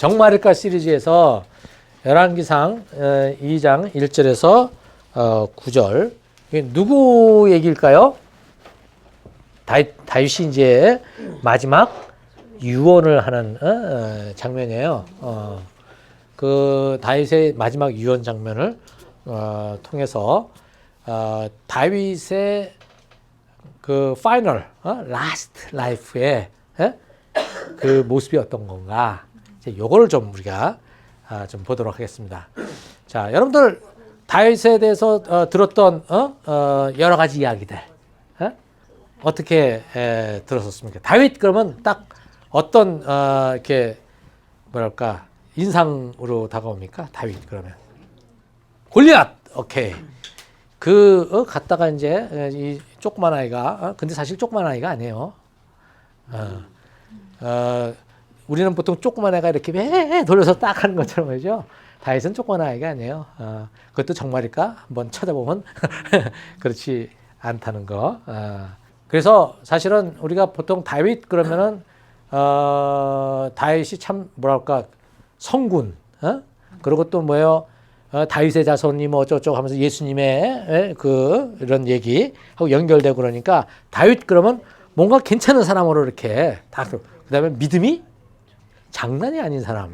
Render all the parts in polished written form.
정말일까 시리즈에서 열왕기상 2장 1절에서 9절. 이게 누구 얘기일까요? 다윗이 이제 마지막 유언을 하는 장면이에요. 그 다윗의 마지막 유언 장면을 통해서 다윗의 그 파이널 라스트 라이프의 그 모습이 어떤 건가, 이제 요거를 좀 우리가 좀 보도록 하겠습니다. 자, 여러분들 다윗에 대해서 들었던 여러 가지 이야기들 어떻게 들었었습니까? 다윗 그러면 딱 어떤 이렇게 뭐랄까 인상으로 다가옵니까? 다윗 그러면 골리앗. 오케이. 그 갔다가 이제 이 조그만 아이가 근데 사실 조그만 아이가 아니에요. 우리는 보통 조그만 애가 이렇게 돌려서 딱 하는 것처럼 말이죠. 다윗은 조그만 아이가 아니에요. 그것도 정말일까? 한번 찾아보면 그렇지 않다는 거. 그래서 사실은 우리가 보통 다윗 그러면은 다윗이 참 뭐랄까 성군, 그리고 또 뭐예요? 다윗의 자손이 뭐 어쩌고 하면서 예수님의 그 이런 얘기하고 연결되고 그러니까 다윗 그러면 뭔가 괜찮은 사람으로 이렇게 다. 그다음에 믿음이 장난이 아닌 사람.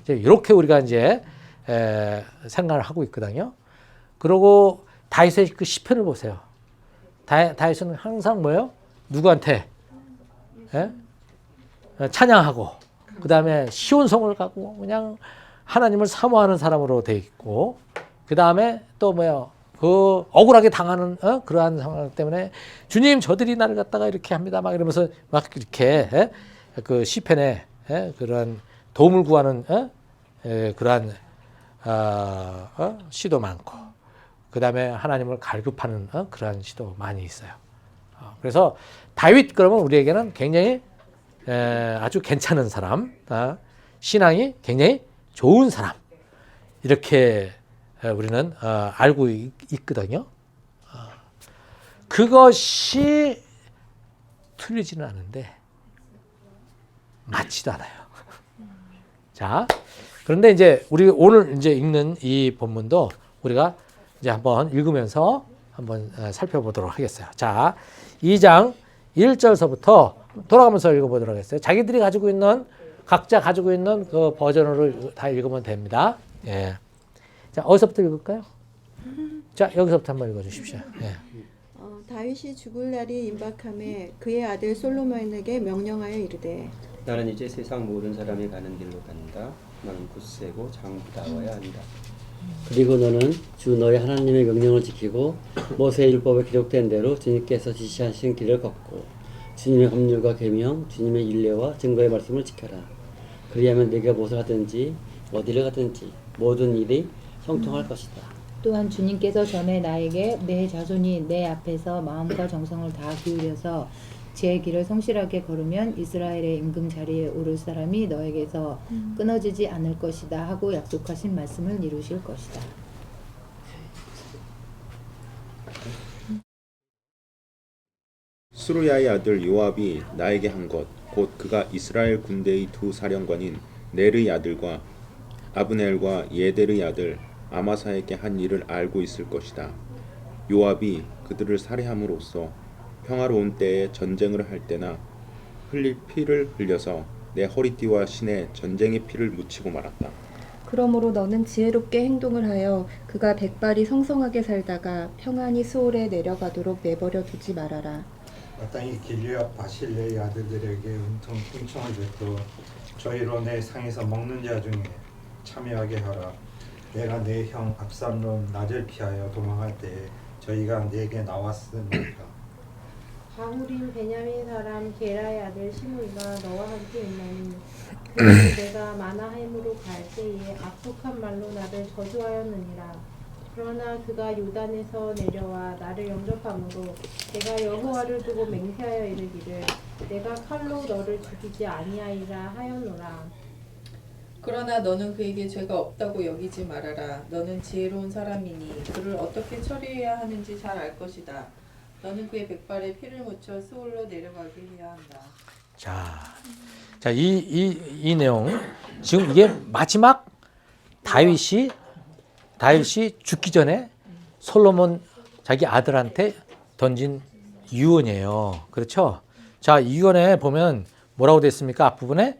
이제 이렇게 우리가 이제 생각을 하고 있거든요. 그리고 다윗의 그 시편을 보세요. 다윗은 항상 뭐예요? 누구한테? 찬양하고, 그 다음에 시온성을 가고 그냥 하나님을 사모하는 사람으로 돼 있고, 그 다음에 또 뭐예요? 그 억울하게 당하는 그러한 상황 때문에 주님 저들이 나를 갖다가 이렇게 합니다 막 이러면서 막 이렇게 그 시편에 그런 도움을 구하는 그러한 시도 많고, 그 다음에 하나님을 갈급하는 그러한 시도 많이 있어요. 그래서 다윗 그러면 우리에게는 굉장히 아주 괜찮은 사람, 신앙이 굉장히 좋은 사람, 이렇게 우리는 알고 있거든요. 그것이 틀리지는 않은데 맞지도 않아요. 자, 그런데 이제 우리 오늘 이제 읽는 이 본문도 우리가 이제 한번 읽으면서 한번 살펴보도록 하겠어요. 자, 2장 1절서부터 돌아가면서 읽어보도록 하겠어요. 자기들이 가지고 있는, 각자 가지고 있는 그 버전으로 다 읽으면 됩니다. 예. 자, 어디서부터 읽을까요? 자, 여기서부터 한번 읽어주십시오. 예. 다윗이 죽을 날이 임박함에 그의 아들 솔로몬에게 명령하여 이르되, 나는 이제 세상 모든 사람이 가는 길로 간다. 나는 굳세고 장부다워야 한다. 그리고 너는 주 너희 하나님의 명령을 지키고 모세의 율법에 기록된 대로 주님께서 지시하신 길을 걷고 주님의 법률과 계명, 주님의 율례와 증거의 말씀을 지켜라. 그리하면 네가 무엇을 하든지 어디를 가든지 모든 일이 형통할 것이다. 또한 주님께서 전에 나에게 내 자손이 내 앞에서 마음과 정성을 다 기울여서 제 길을 성실하게 걸으면 이스라엘의 임금 자리에 오를 사람이 너에게서 끊어지지 않을 것이다 하고 약속하신 말씀을 이루실 것이다. 스루야의 아들 요압이 나에게 한 것 곧 그가 이스라엘 군대의 두 사령관인 넬의 아들과 아브넬과 예델의 아들 아마사에게 한 일을 알고 있을 것이다. 요압이 그들을 살해함으로써 평화로운 때에 전쟁을 할 때나 흘릴 피를 흘려서 내 허리띠와 신에 전쟁의 피를 묻히고 말았다. 그러므로 너는 지혜롭게 행동을 하여 그가 백발이 성성하게 살다가 평안히 수월에 내려가도록 내버려 두지 말아라. 마땅히 길리앗 바실레의 아들들에게 은총을 베풀어 저희로 내 상에서 먹는 자 중에 참여하게 하라. 내가 내 형 압살롬 낯을 피하여 도망할 때에 저희가 내게 나왔으니까. 바후림 베냐민 사람 게라의 아들 시므이가 너와 함께 있나니 그는 내가 마나햄으로 갈 때에 악독한 말로 나를 저주하였느니라. 그러나 그가 요단에서 내려와 나를 영접함으로 내가 여호와를 두고 맹세하여 이르기를 내가 칼로 너를 죽이지 아니하리라 하였노라. 그러나 너는 그에게 죄가 없다고 여기지 말아라. 너는 지혜로운 사람이니 그를 어떻게 처리해야 하는지 잘 알 것이다. 너는 그의 백발에 피를 묻혀 스올로 내려가게 해야 한다. 자, 이 내용 지금 이게 마지막 다윗이 죽기 전에 솔로몬 자기 아들한테 던진 유언이에요. 그렇죠? 자, 이 유언에 보면 뭐라고 됐습니까? 앞부분에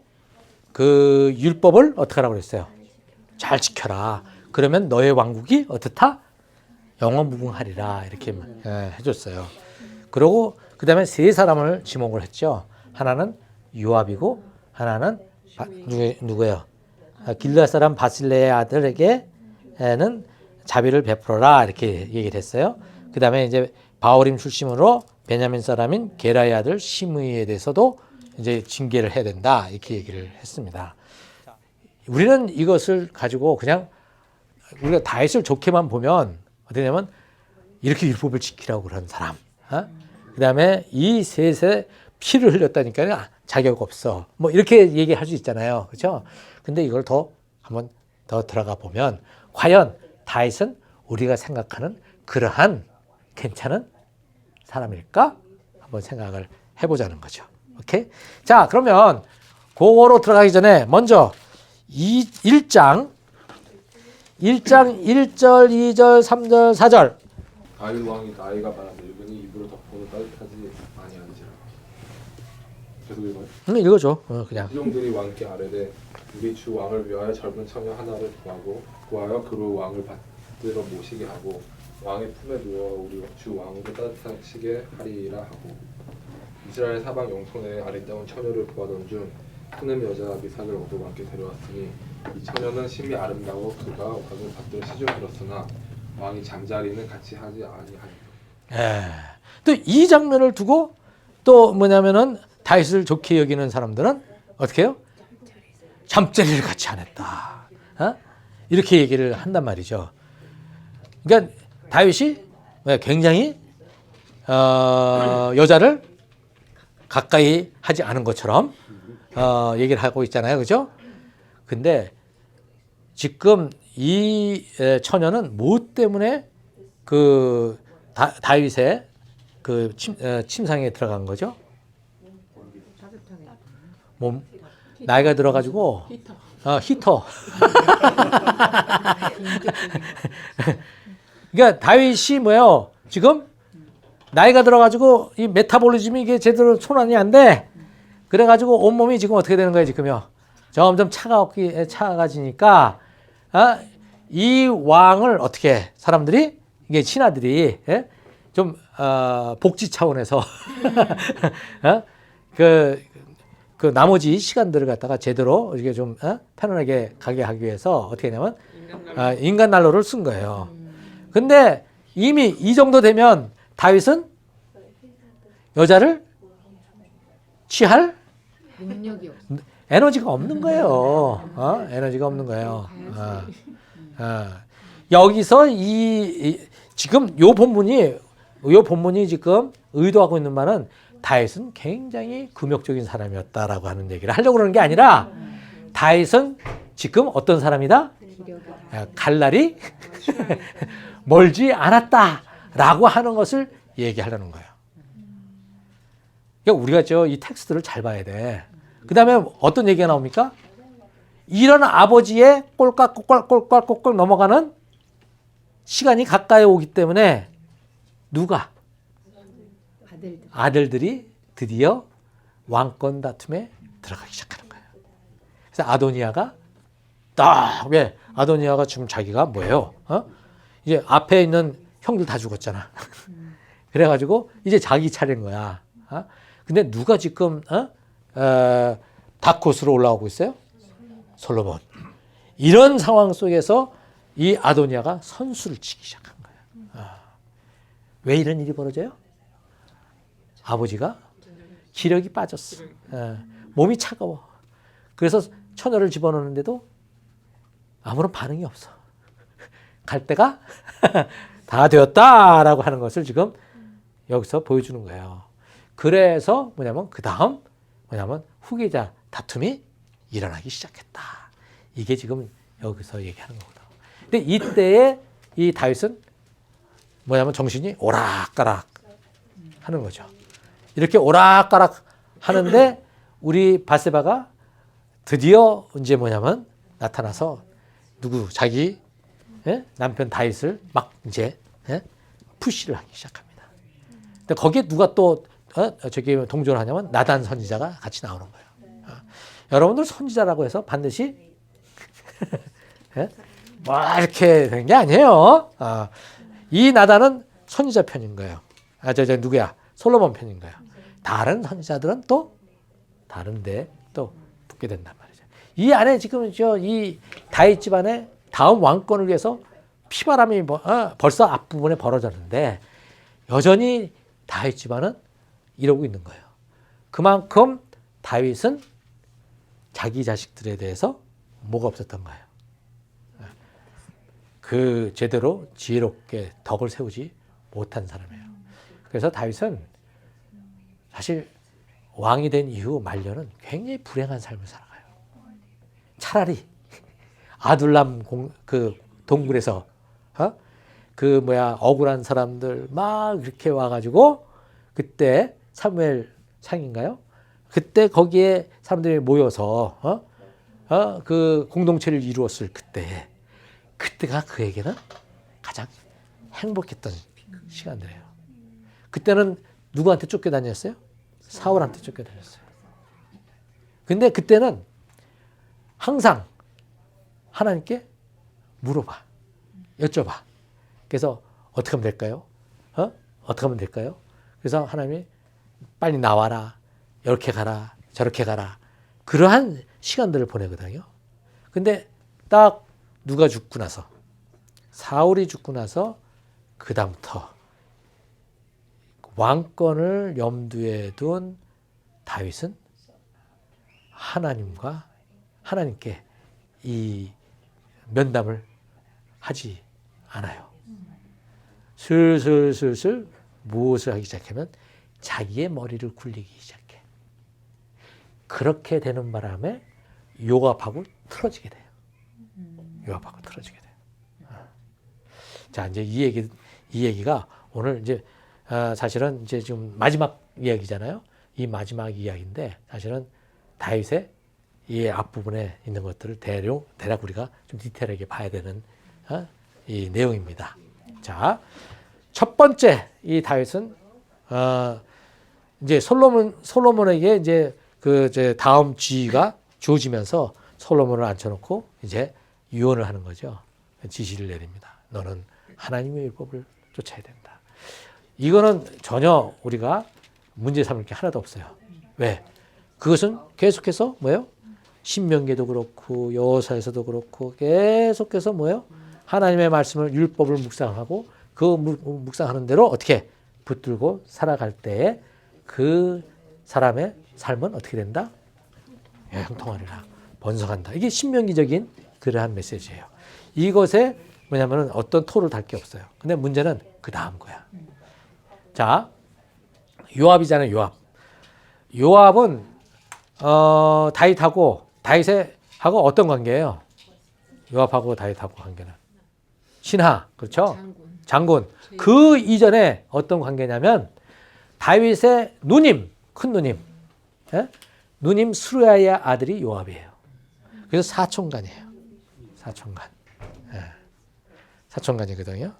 그 율법을 어떻게 하라고 그랬어요? 잘 지켜라. 그러면 너의 왕국이 어떻다? 영원무궁하리라. 이렇게 해줬어요. 그리고 그 다음에 세 사람을 지목을 했죠. 하나는 요압이고 하나는 누구예요? 길르앗 사람 바실레의 아들에게는 자비를 베풀어라. 이렇게 얘기를 했어요. 그 다음에 이제 바오림 출신으로 베냐민 사람인 게라의 아들 시므이에 대해서도 이제 징계를 해야 된다. 이렇게 얘기를 했습니다. 우리는 이것을 가지고 그냥 우리가 다윗을 좋게만 보면 어떻게 되냐면 이렇게 율법을 지키라고 그런 사람. 그 다음에 이 셋에 피를 흘렸다니까 자격 없어. 뭐 이렇게 얘기할 수 있잖아요. 그렇죠? 근데 이걸 한번 더 들어가 보면 과연 다윗은 우리가 생각하는 그러한 괜찮은 사람일까? 한번 생각을 해보자는 거죠. 오케이? 자, 그러면 그거로 들어가기 전에 먼저 1장 1절, 2절, 3절, 4절. 다윗 왕이 나이가 많아 늙으니 입으로 덮고는 따뜻하지 아니한지라. 계속 읽어요? 읽어줘. 그냥. 시종들이 왕께 아뢰되 우리 주 왕을 위하여 젊은 처녀 하나를 구하여 그로 왕을 받들어 모시게 하고 왕의 품에 누워 우리 주 왕으로 따뜻하시게 하리라 하고 이스라엘 사방 영토 내에 아름다운 처녀를 구하던 중 푸는 여자 미삭을 얻어 왕께 데려왔으니 이 처녀는 심히 아름다워 그가 왕을 받들어 시종들었으나 왕이 잠자리는 같이 하지 아니하니라. 또 이 장면을 두고 또 뭐냐면은 다윗을 좋게 여기는 사람들은 어떻게 해요? 잠자리를 같이 안 했다. 이렇게 얘기를 한단 말이죠. 그러니까 다윗이 굉장히 여자를 가까이 하지 않은 것처럼 얘기를 하고 있잖아요. 그죠? 근데 지금 이 처녀는 뭐 때문에 그 다윗의 그 침상에 들어간 거죠? 몸 나이가 들어가지고 히터. 그러니까 다윗이 뭐예요? 지금 나이가 들어가지고 이 메타볼리즘이 이게 제대로 순환이 안 돼. 그래가지고 온몸이 지금 어떻게 되는 거예요, 지금요? 점점 차가워지니까 이 왕을 어떻게 사람들이 이게 신하들이 좀 복지 차원에서 그 나머지 시간들을 갖다가 제대로 이게 좀 편안하게 가게 하기 위해서 어떻게 하냐면 인간 난로를 쓴 거예요. 근데 이미 이 정도 되면 다윗은 여자를 취할 능력이 없어. 에너지가 없는 거예요. 에너지가 없는 거예요. 여기서 지금 요 본문이 지금 의도하고 있는 말은 다윗은 굉장히 금욕적인 사람이었다라고 하는 얘기를 하려고 그러는 게 아니라 다윗은 지금 어떤 사람이다? 갈 날이 멀지 않았다라고 하는 것을 얘기하려는 거예요. 그러니까 우리가 이 텍스트를 잘 봐야 돼. 그 다음에 어떤 얘기가 나옵니까? 이런 아버지의 꼴깍꼴깍 넘어가는 시간이 가까이 오기 때문에 누가? 아들들이 드디어 왕권 다툼에 들어가기 시작하는 거예요. 그래서 아도니아가 왜 아도니아가 지금 자기가 뭐예요? 이제 앞에 있는 형들 다 죽었잖아. 그래가지고 이제 자기 차례인 거야. 근데 누가 지금 다코스로 올라오고 있어요? 솔로몬. 이런 상황 속에서 이 아도니아가 선수를 치기 시작한 거예요. 왜 이런 일이 벌어져요? 아버지가 기력이 빠졌어. 몸이 차가워. 그래서 처녀를 집어넣는데도 아무런 반응이 없어. 갈 때가 다 되었다라고 하는 것을 지금 여기서 보여주는 거예요. 그래서 그 다음 후계자 다툼이 일어나기 시작했다. 이게 지금 여기서 얘기하는 거거든. 근데 이때에 이 다윗은 정신이 오락가락 하는 거죠. 이렇게 오락가락 하는데 우리 바세바가 드디어 이제 뭐냐면 나타나서 자기 남편 다윗을 막 이제 푸시를 하기 시작합니다. 근데 거기에 누가 또 동조를 하냐면 나단 선지자가 같이 나오는 거예요. 여러분들 선지자라고 해서 반드시 뭐 이렇게 된 게 아니에요. 이 나단은 선지자 편인 거예요. 누구야? 솔로몬 편인 거예요. 다른 선지자들은 또 다른데 또 붙게 된단 말이죠. 이 안에 지금 이 다윗 집안의 다음 왕권을 위해서 피바람이 벌써 앞부분에 벌어졌는데 여전히 다윗 집안은 이러고 있는 거예요. 그만큼 다윗은 자기 자식들에 대해서 뭐가 없었던 거예요. 그 제대로 지혜롭게 덕을 세우지 못한 사람이에요. 그래서 다윗은 사실 왕이 된 이후 말년은 굉장히 불행한 삶을 살아가요. 차라리 아둘람 동굴에서 억울한 사람들 막 이렇게 와가지고 그때 사무엘 상인가요? 그때 거기에 사람들이 모여서 그 공동체를 이루었을 그때가 그에게는 가장 행복했던 시간들이에요. 그때는 누구한테 쫓겨다녔어요? 사울한테 쫓겨다녔어요. 근데 그때는 항상 하나님께 물어봐, 여쭤봐. 그래서 어떻게 하면 될까요? 어떻게 하면 될까요? 그래서 하나님이 빨리 나와라, 이렇게 가라, 저렇게 가라. 그러한 시간들을 보내거든요. 근데 딱 누가 죽고 나서, 사울이 죽고 나서 그 다음부터 왕권을 염두에 둔 다윗은 하나님께 이 면담을 하지 않아요. 슬슬 무엇을 하기 시작하면 자기의 머리를 굴리기 시작해. 그렇게 되는 바람에 요압하고 틀어지게 돼요. 요압하고 틀어지게 돼요. 자, 이제 이 얘기가 오늘 이제 사실은 이제 지금 마지막 이야기잖아요. 이 마지막 이야기인데 사실은 다윗의 이 앞부분에 있는 것들을 대략 우리가 좀 디테일하게 봐야 되는 이 내용입니다. 자, 첫 번째 이 다윗은 이제 솔로몬에게 이제 다음 지위가 주어지면서 솔로몬을 앉혀놓고 이제 유언을 하는 거죠. 지시를 내립니다. 너는 하나님의 율법을 쫓아야 된다. 이거는 전혀 우리가 문제 삼을 게 하나도 없어요. 왜? 그것은 계속해서 뭐예요? 신명기도 그렇고 여호사에서도 그렇고 계속해서 뭐예요? 하나님의 말씀을 율법을 묵상하고 그 묵상하는 대로 어떻게 붙들고 살아갈 때에 그 사람의 삶은 어떻게 된다? 형통하리라. 번성한다. 이게 신명기적인 그러한 메시지예요. 이것에 뭐냐면은 어떤 토를 달 게 없어요. 근데 문제는 그 다음 거야. 자, 요압이잖아요. 요압은 다윗하고 어떤 관계예요? 요압하고 다윗하고 관계는 신하, 그렇죠? 장군. 그 이전에 어떤 관계냐면 다윗의 누님, 큰 누님, 누님 스루야의 아들이 요압이에요. 그래서 사촌간이에요. 사촌간이거든요.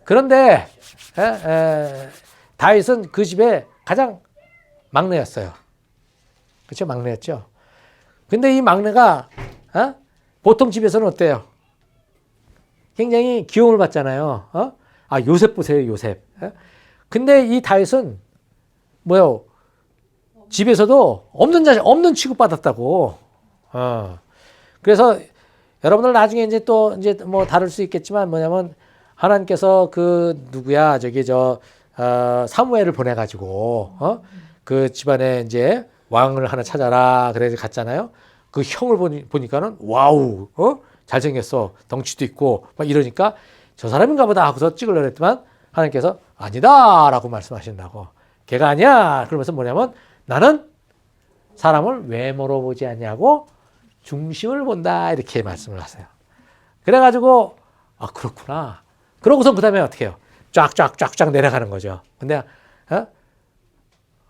그런데 다윗은 그 집에 가장 막내였어요. 그렇죠? 막내였죠. 근데 이 막내가 보통 집에서는 어때요? 굉장히 귀여움을 받잖아요. 요셉 보세요, 요셉. 근데 이 다윗은 뭐요? 집에서도 없는 취급받았다고. 그래서 여러분들 나중에 이제 뭐 다룰 수 있겠지만 뭐냐면 하나님께서 사무엘을 보내가지고 그 집안에 이제 왕을 하나 찾아라 그래서 갔잖아요. 그 형을 보니까는 와우, 잘생겼어, 덩치도 있고 막 이러니까 저 사람인가 보다 하고서 찍으려고 했더만 하나님께서 아니다라고 말씀하신다고. 걔가 아니야. 그러면서 뭐냐면 나는 사람을 외모로 보지 않냐고 중심을 본다 이렇게 말씀을 하세요. 그래가지고 그렇구나. 그러고서 그 다음에 어떻게 해요? 쫙쫙쫙쫙 내려가는 거죠. 근데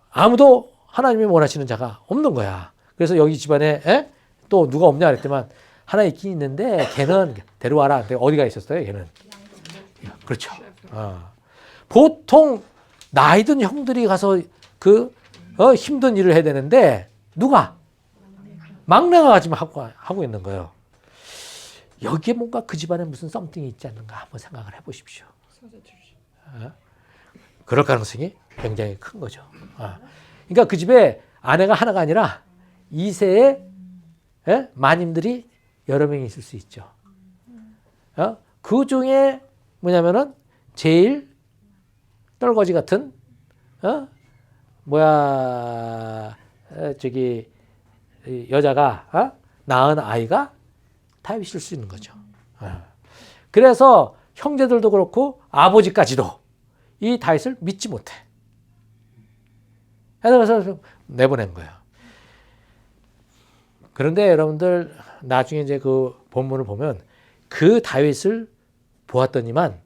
아무도 하나님이 원하시는 자가 없는 거야. 그래서 여기 집안에 또 누가 없냐 그랬더만 하나 있긴 있는데 걔는 데려와라. 근데 어디가 있었어요? 걔는. 그렇죠. 보통 나이 든 형들이 가서 그 힘든 일을 해야 되는데 누가? 막내가 지금 하고 있는 거예요. 여기에 뭔가 그 집안에 무슨 썸띵이 있지 않는가 한번 생각을 해보십시오. 그럴 가능성이 굉장히 큰 거죠. 그러니까 그 집에 아내가 하나가 아니라 2세의 마님들이 여러 명이 있을 수 있죠. 그 중에 뭐냐면은 제일 떨거지 같은 저기 여자가 낳은 아이가 다윗일 수 있는 거죠. 그래서 형제들도 그렇고 아버지까지도 이 다윗을 믿지 못해. 그래서 내보낸 거예요. 그런데 여러분들 나중에 이제 그 본문을 보면 그 다윗을 보았더니만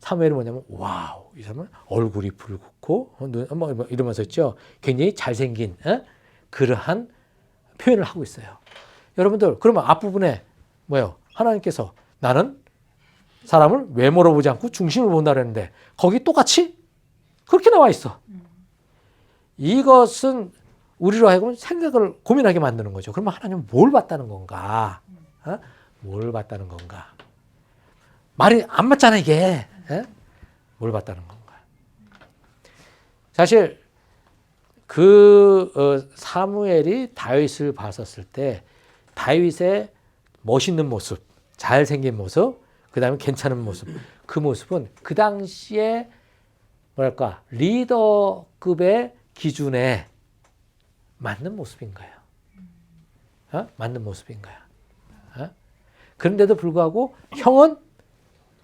사무엘이 뭐냐면 와우 이 사람은 얼굴이 붉고 뭐 이러면서 있죠. 굉장히 잘생긴 그러한 표현을 하고 있어요. 여러분들 그러면 앞부분에 뭐예요? 하나님께서 나는 사람을 외모로 보지 않고 중심을 본다 그랬는데 거기 똑같이 그렇게 나와 있어. 이것은 우리로 하여금 생각을 고민하게 만드는 거죠. 그러면 하나님은 뭘 봤다는 건가? 뭘 봤다는 건가? 말이 안 맞잖아 이게. 뭘 봤다는 건가? 사실 그 사무엘이 다윗을 봤었을 때 다윗의 멋있는 모습, 잘생긴 모습, 그 다음에 괜찮은 모습, 그 모습은 그 당시에 뭐랄까 리더급의 기준에 맞는 모습인 거예요. 맞는 모습인 거야. 그런데도 불구하고 형은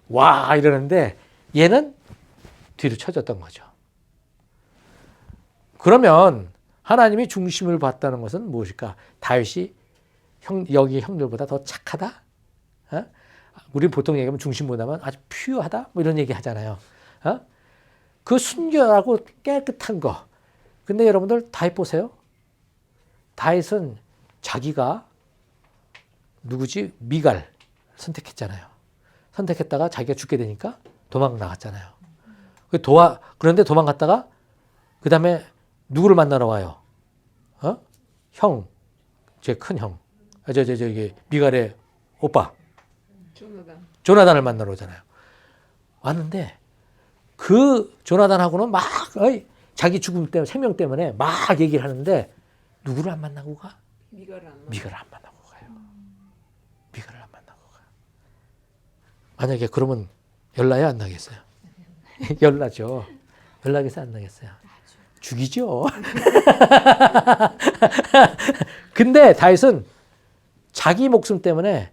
와 이러는데 얘는 뒤로 쳐졌던 거죠. 그러면 하나님이 중심을 봤다는 것은 무엇일까? 다윗이 여기 형들보다 더 착하다? 우리 보통 얘기하면 중심보다는 아주 퓨어하다? 뭐 이런 얘기 하잖아요. 그 순결하고 깨끗한 거. 근데 여러분들 다윗 보세요. 다윗은 자기가 누구지? 미갈 선택했잖아요. 선택했다가 자기가 죽게 되니까 도망 나갔잖아요. 그런데 도망갔다가 그 다음에 누구를 만나러 와요? 형, 제 큰 형. 저기 미갈의 오빠. 조나단을 만나러 오잖아요. 왔는데 그 조나단하고는 막 자기 죽음 때문에 생명 때문에 막 얘기를 하는데 누구를 안 만나고 가? 미갈을 안 만나고 가요. 미갈을 안 만나고 가. 만약에 그러면 열나요 안 나겠어요? 열나죠. 연락해서 안 나겠어요. 죽이죠. 근데 다윗은 자기 목숨 때문에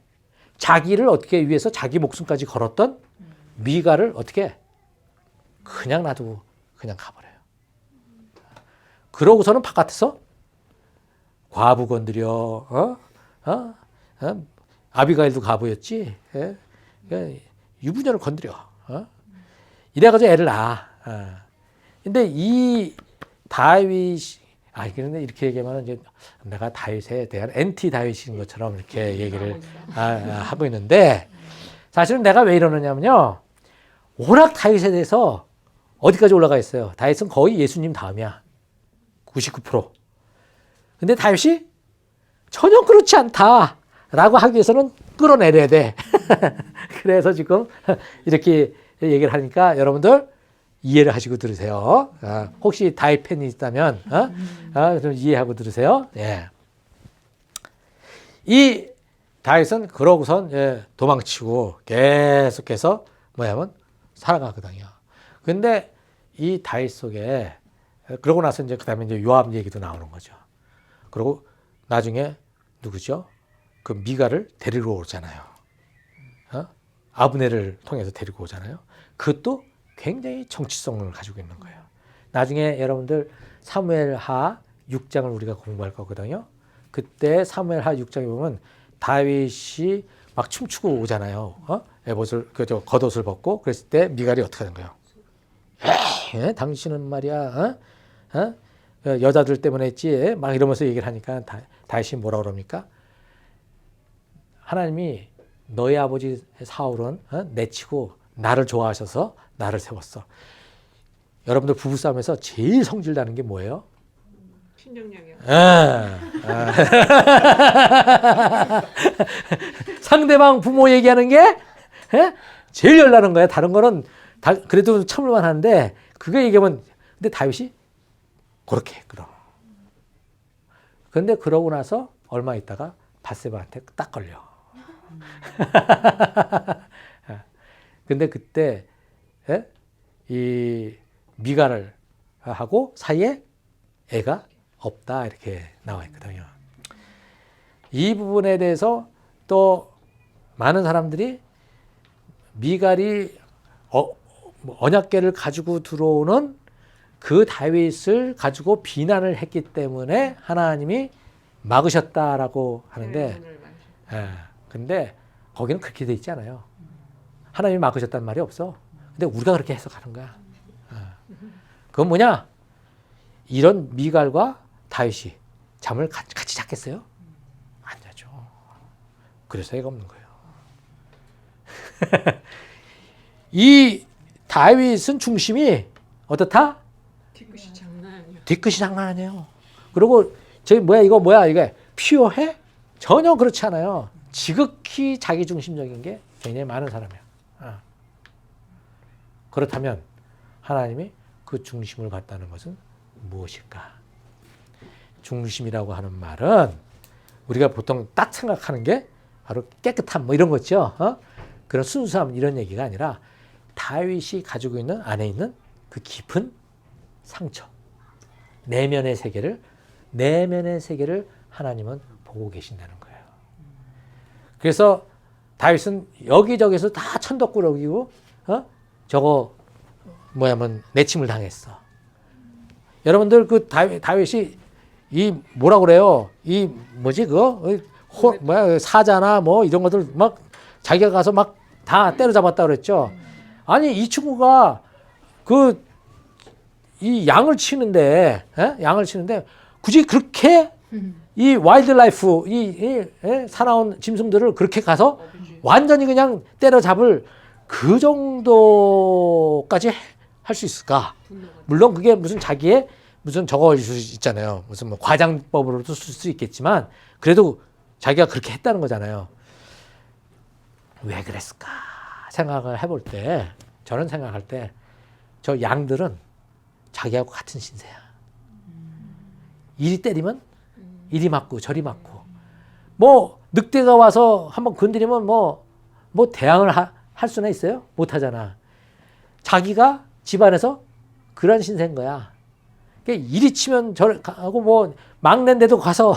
자기를 어떻게 위해서 자기 목숨까지 걸었던 미갈을 어떻게 그냥 놔두고 그냥 가버려요. 그러고서는 바깥에서 과부 건드려, 아비가일도 과부였지, 유부녀를 건드려, 이래가지고 애를 낳아. 근데 이 다윗이, 그런데 이렇게 얘기하면 이제 내가 다윗에 대한 엔티 다윗인 것처럼 이렇게 얘기를 하고 있는데 사실은 내가 왜 이러느냐면요. 워낙 다윗에 대해서 어디까지 올라가 있어요. 다윗은 거의 예수님 다음이야. 99%. 근데 다윗이 전혀 그렇지 않다라고 하기 위해서는 끌어내려야 돼. 그래서 지금 이렇게 얘기를 하니까 여러분들 이해를 하시고 들으세요. 혹시 다윗 팬이 있다면 좀 이해하고 들으세요. 예. 이 다윗은 그러고선 도망치고 계속해서 뭐냐면 살아가거든요. 근데 이 다윗 속에 그러고 나서 이제 그다음에 이제 요압 얘기도 나오는 거죠. 그리고 나중에 누구죠? 그 미갈을 데리러 오잖아요. 아브넬을 통해서 데리고 오잖아요. 그것도 굉장히 정치성을 가지고 있는 거예요. 나중에 여러분들 사무엘하 6장을 우리가 공부할 거거든요. 그때 사무엘하 6장에 보면 다윗이 막 춤추고 오잖아요. 에봇을 겉옷을 벗고 그랬을 때 미갈이 어떻게 하는 거예요? 당신은 말이야 여자들 때문에 했지 막 이러면서 얘기를 하니까 다윗이 뭐라 그럽니까? 하나님이 너희 아버지 사울은 내치고 나를 좋아하셔서 나를 세웠어. 여러분들 부부싸움에서 제일 성질 나는 게 뭐예요? 신정량이요. 상대방 부모 얘기하는 게 제일 열나는 거야. 다른 거는 그래도 참을만 하는데 그거 얘기하면 근데 다윗이 그렇게 그럼. 그런데 그러고 나서 얼마 있다가 밧세바한테 딱 걸려. 근데 그때 이 미갈을 하고 사이에 애가 없다 이렇게 나와 있거든요. 이 부분에 대해서 또 많은 사람들이 미갈이 언약궤를 가지고 들어오는 그 다윗을 가지고 비난을 했기 때문에 하나님이 막으셨다라고 하는데, 근데 거기는 그렇게 돼 있지 않아요. 하나님이 막으셨다는 말이 없어. 근데 우리가 그렇게 해석하는 거야. 그건 뭐냐? 이런 미갈과 다윗이 잠을 같이 잤겠어요? 안 자죠. 그래서 애가 없는 거예요. 이 다윗은 중심이 어떻다? 뒤끝이 장난 아니야. 뒤끝이 장난 아니에요. 그리고 저기 뭐야 이게 피어해? 전혀 그렇지 않아요. 지극히 자기 중심적인 게 굉장히 많은 사람이에요. 그렇다면 하나님이 그 중심을 갖다는 것은 무엇일까? 중심이라고 하는 말은 우리가 보통 딱 생각하는 게 바로 깨끗함 뭐 이런 거죠. 그런 순수함 이런 얘기가 아니라 다윗이 가지고 있는 안에 있는 그 깊은 상처, 내면의 세계를 하나님은 보고 계신다는 거예요. 그래서 다윗은 여기저기서 다 천덕꾸러기고 저거 뭐야면 내침을 당했어. 여러분들 그 다윗이 이 뭐라 그래요? 이 뭐지 그거 사자나 뭐 이런 것들 막 자기가 가서 막 다 때려잡았다 그랬죠. 아니 이 친구가 이 양을 치는데 굳이 그렇게 이 와일드 라이프 이 사나운 짐승들을 그렇게 가서 완전히 그냥 때려잡을 그 정도까지 할 수 있을까? 물론 그게 무슨 자기의 무슨 저거일 수 있잖아요. 무슨 뭐 과장법으로도 쓸 수 있겠지만 그래도 자기가 그렇게 했다는 거잖아요. 왜 그랬을까 생각을 해볼 때 저는 생각할 때 저 양들은 자기하고 같은 신세야. 이리 때리면 이리 맞고 저리 맞고 뭐 늑대가 와서 한번 건드리면 뭐 대항을 할 수나 있어요? 못 하잖아. 자기가 집안에서 그런 신세인 거야. 이리 치면 저리 하고 뭐 막는데도 가서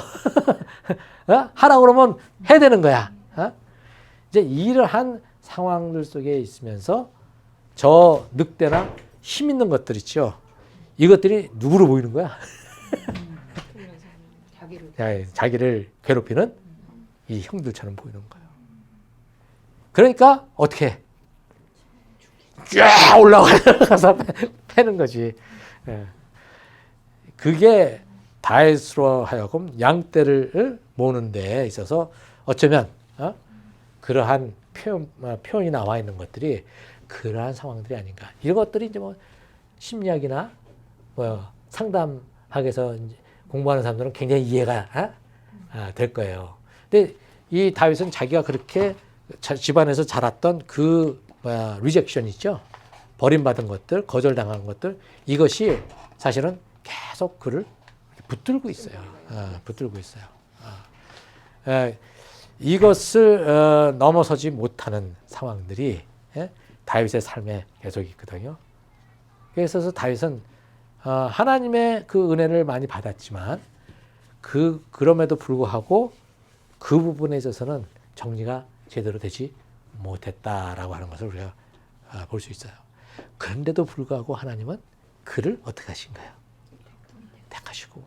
하라 그러면 해야 되는 거야. 이제 이러한 상황들 속에 있으면서 저 늑대나 힘 있는 것들 있죠. 이것들이 누구로 보이는 거야? 자기를 괴롭히는 이 형들처럼 보이는 거예요. 그러니까 어떻게 쫙 올라가서 패는 거지. 그게 다윗으로 하여금 양떼를 모으는 데 있어서 어쩌면 그러한 표현이 나와 있는 것들이 그러한 상황들이 아닌가. 이런 것들이 이제 뭐 심리학이나 뭐 상담학에서 이제 공부하는 사람들은 굉장히 이해가 될 거예요. 근데 이 다윗은 자기가 그렇게 집안에서 자랐던 리젝션 있죠. 버림받은 것들, 거절당한 것들, 이것이 사실은 계속 그를 붙들고 있어요. 붙들고 있어요. 이것을 넘어서지 못하는 상황들이 다윗의 삶에 계속 있거든요. 그래서 다윗은 하나님의 그 은혜를 많이 받았지만 그럼에도 불구하고 그 부분에 있어서는 정리가 제대로 되지 못했다라고 하는 것을 우리가 볼 수 있어요. 그런데도 불구하고 하나님은 그를 어떻게 하신가요? 택하시고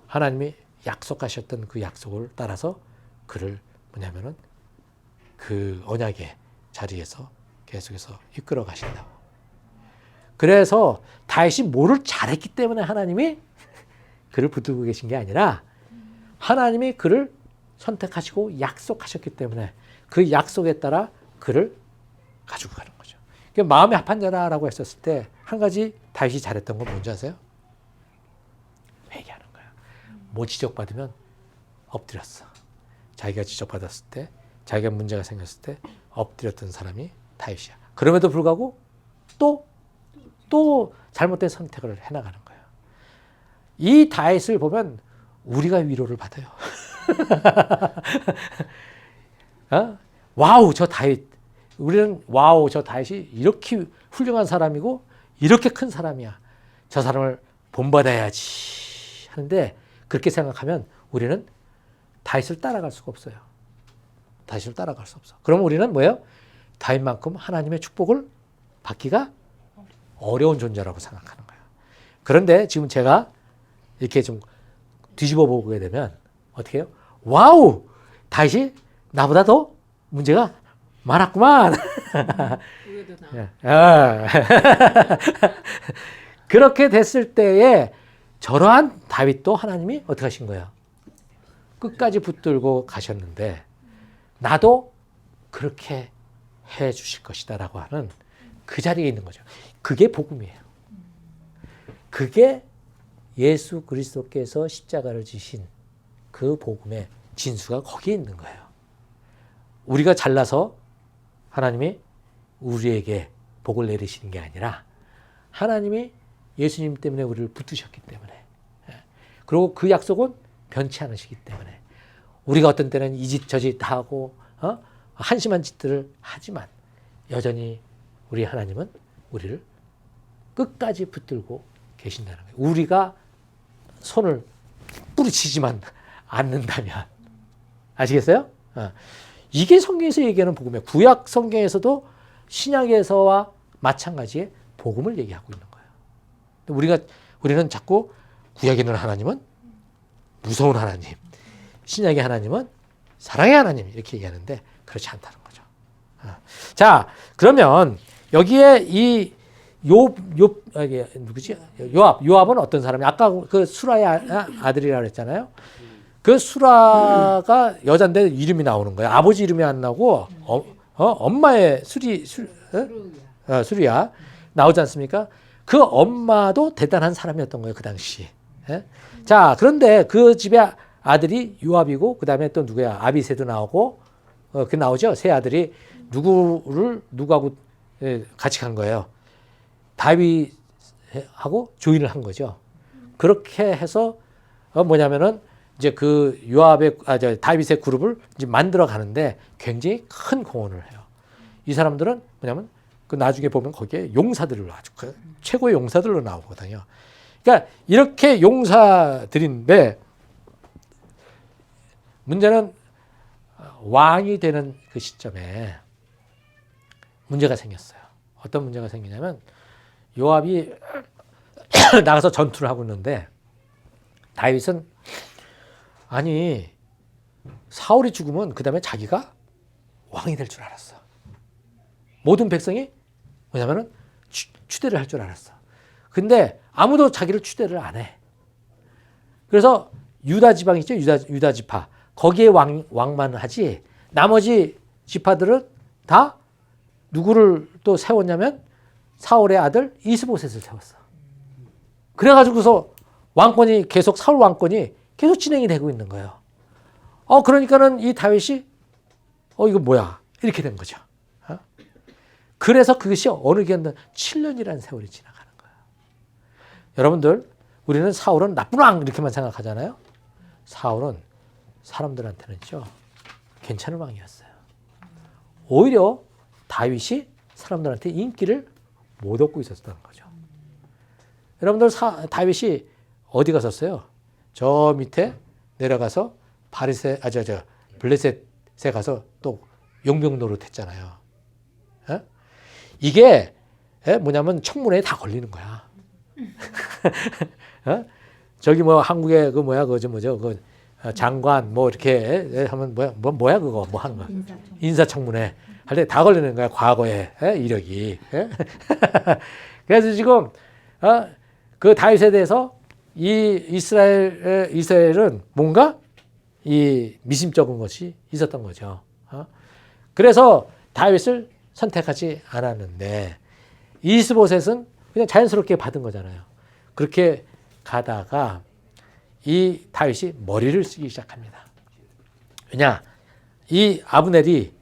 하나님이 약속하셨던 그 약속을 따라서 그를 뭐냐면은 그 언약의 자리에서 계속해서 이끌어 가신다고. 그래서 다윗이 뭐를 잘했기 때문에 하나님이 그를 붙들고 계신 게 아니라 하나님이 그를 선택하시고 약속하셨기 때문에 그 약속에 따라 그를 가지고 가는 거죠. 그러니까 마음에 합한 자라라고 했었을 때 한 가지 다윗이 잘했던 건 뭔지 아세요? 회개하는 거야. 뭐 지적받으면 엎드렸어. 자기가 지적받았을 때, 자기가 문제가 생겼을 때 엎드렸던 사람이 다윗이야. 그럼에도 불구하고 또 잘못된 선택을 해나가는 거예요. 이 다윗을 보면 우리가 위로를 받아요. 어? 와우, 저 다윗. 우리는 와우, 저 다윗이 이렇게 훌륭한 사람이고 이렇게 큰 사람이야. 저 사람을 본받아야지 하는데 그렇게 생각하면 우리는 다윗을 따라갈 수가 없어요. 다윗을 따라갈 수 없어. 그럼 우리는 뭐예요? 다윗만큼 하나님의 축복을 받기가 어려운 존재라고 생각하는 거예요. 그런데 지금 제가 이렇게 좀 뒤집어 보게 되면 어떻게 해요? 와우! 다윗이 나보다 더 문제가 많았구만. 그렇게 됐을 때에 저러한 다윗도 하나님이 어떻게 하신 거예요? 끝까지 붙들고 가셨는데 나도 그렇게 해 주실 것이다 라고 하는 그 자리에 있는 거죠. 그게 복음이에요. 그게 예수 그리스도께서 십자가를 지신 그 복음의 진수가 거기에 있는 거예요. 우리가 잘나서 하나님이 우리에게 복을 내리시는 게 아니라 하나님이 예수님 때문에 우리를 붙드셨기 때문에, 그리고 그 약속은 변치 않으시기 때문에 우리가 어떤 때는 이 짓 저 짓 다 하고 한심한 짓들을 하지만 여전히 우리 하나님은 우리를 끝까지 붙들고 계신다는 거예요. 우리가 손을 뿌리치지만 않는다면. 아시겠어요? 이게 성경에서 얘기하는 복음이에요. 구약 성경에서도 신약에서와 마찬가지의 복음을 얘기하고 있는 거예요. 우리는 자꾸 구약에 있는 하나님은 무서운 하나님, 신약의 하나님은 사랑의 하나님 이렇게 얘기하는데 그렇지 않다는 거죠. 자, 그러면 여기에 이 요압은 어떤 사람이? 아까 그 수라의 아들이라고 했잖아요. 그 수라가 여잔데 이름이 나오는 거예요. 아버지 이름이 안 나오고 엄마의 수리야 나오지 않습니까? 그 엄마도 대단한 사람이었던 거예요, 그 당시. 자, 그런데 그 집의 아들이 요압이고, 그 다음에 또 누구야? 아비새도 나오고, 그 나오죠? 세 아들이 누구하고 같이 간 거예요? 다윗하고 조인을 한 거죠. 그렇게 해서 뭐냐면은 이제 그 다윗의 그룹을 이제 만들어 가는데 굉장히 큰 공헌을 해요. 이 사람들은 뭐냐면 그 나중에 보면 거기에 용사들로 아주 최고의 용사들로 나오거든요. 그러니까 이렇게 용사들인데 문제는 왕이 되는 그 시점에 문제가 생겼어요. 어떤 문제가 생기냐면 요압이 나가서 전투를 하고 있는데 다윗은 아니 사울이 죽으면 그 다음에 자기가 왕이 될 줄 알았어. 모든 백성이 뭐냐면은 추대를 할 줄 알았어. 근데 아무도 자기를 추대를 안 해. 그래서 유다 지방 있죠? 유다 지파. 거기에 왕만 하지 나머지 지파들은 다 누구를 또 세웠냐면 사울의 아들 이스보셋을 세웠어. 그래가지고서 왕권이 계속 사울 왕권이 계속 진행이 되고 있는 거예요. 그러니까는 이 다윗이 이거 뭐야 이렇게 된 거죠. 그래서 그것이 어느 기간 7년이라는 세월이 지나가는 거예요. 여러분들 우리는 사울은 나쁜 왕 이렇게만 생각하잖아요. 사울은 사람들한테는요 괜찮은 왕이었어요. 오히려 다윗이 사람들한테 인기를 못 얻고 있었던 거죠. 여러분들 다윗이 어디 갔었어요? 저 밑에 내려가서 블레셋에 가서 또 용병 노릇했잖아요. 이게 뭐냐면 청문회에 다 걸리는 거야. 저기 뭐 한국에 그 뭐야 그 장관 뭐 이렇게 하면 뭐야 그거 뭐 하는 거야? 인사청문회 할 때 다 걸리는 거야. 과거의 이력이. 그래서 지금 그 다윗에 대해서 이 이스라엘은 뭔가 이 미심쩍은 것이 있었던 거죠. 그래서 다윗을 선택하지 않았는데 이스보셋은 그냥 자연스럽게 받은 거잖아요. 그렇게 가다가 이 다윗이 머리를 쓰기 시작합니다. 왜냐? 이 아브넬이